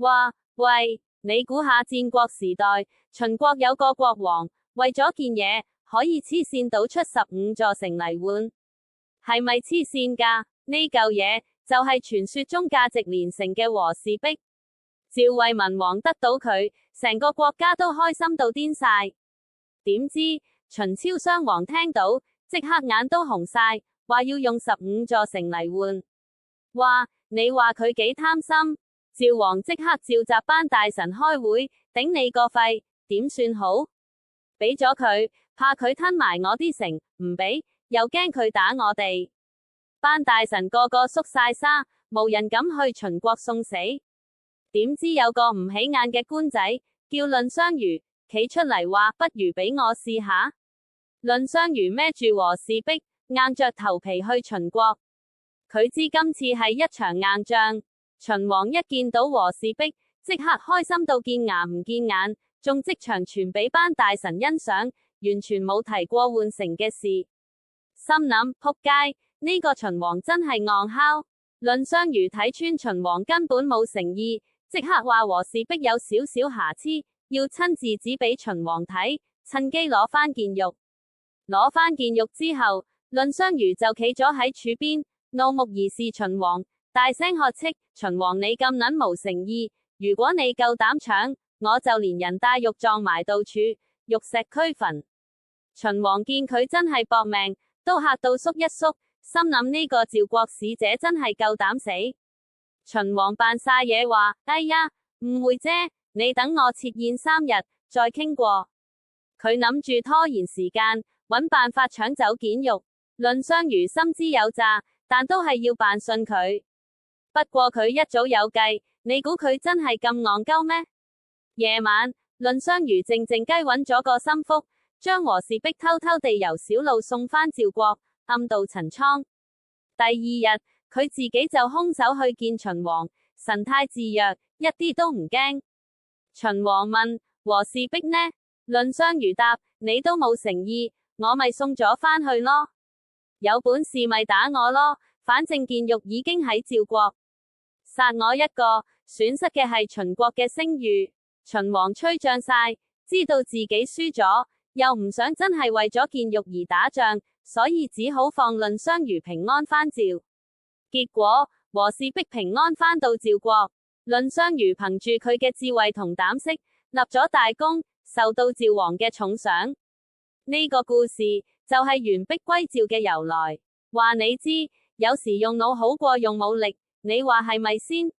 話，喂，你估下戰國時代，秦國有個國王，為咗件嘢，可以黐線倒出15座城嚟換，係咪黐線㗎？呢嚿嘢就係傳說中價值連城嘅和氏璧。趙惠文王得到佢，成個國家都開心到癲晒。點知秦昭襄王聽到，即刻眼都紅晒，話要用15座城嚟換。哇，你話佢幾貪心？趙王即刻召集班大臣開會，頂你個肺，點算好？俾咗佢，怕佢吞埋我啲城；唔俾，又驚佢打我哋。班大臣個個縮晒沙，無人敢去秦國送死。點知有個唔起眼嘅官仔，叫藺相如，企出嚟話，不如俾我試下。藺相如孭住和氏璧，硬着頭皮去秦國。佢知今次係一場硬仗。秦王一見到和氏璧，即刻開心到見牙唔見眼，仲即場傳俾班大臣欣賞，完全冇提過換城嘅事。心諗仆街，呢個秦王真係戇敲。藺相如睇穿秦王根本冇誠意，即刻話和氏璧有少少瑕疵，要親自指俾秦王睇，趁機攞翻件玉。攞翻件玉之後，藺相如就企咗喺柱邊，怒目而視秦王，大聲喝斥：秦王你咁撚無誠意，如果你夠膽搶，我就連人帶玉撞埋到柱，玉石俱焚。秦王見佢真係搏命，都嚇到縮一縮，心諗呢個趙國使者真係夠膽死。秦王扮晒嘢話：哎呀，誤會啫，你等我設宴3日，再傾過。佢諗住拖延時間，搵辦法搶走件玉。藺相如心知有詐，但都係要扮信佢。不過佢一早有計，你估佢真係咁戇鳩咩？夜晚，藺相如靜靜雞揾咗個心腹，將和氏璧偷偷地由小路送返趙國，暗度陳倉。第二日，佢自己就空手去見秦王，神態自若，一啲都唔驚。秦王問：和氏璧呢？藺相如答：你都冇誠意，我咪送咗返去咯。有本事咪打我咯，反正件玉已經喺趙國。殺我一個，損失嘅係秦國嘅聲譽。秦王吹脹晒，知道自己輸咗，又唔想真係為咗件玉而打仗，所以只好放藺相如平安返趙。結果和氏璧平安返到趙國，藺相如憑住佢嘅智慧同膽識，立咗大功，受到趙王嘅重賞。呢個故事就係完璧歸趙嘅由來。話你知，有時用腦好過用武力，你話係咪先？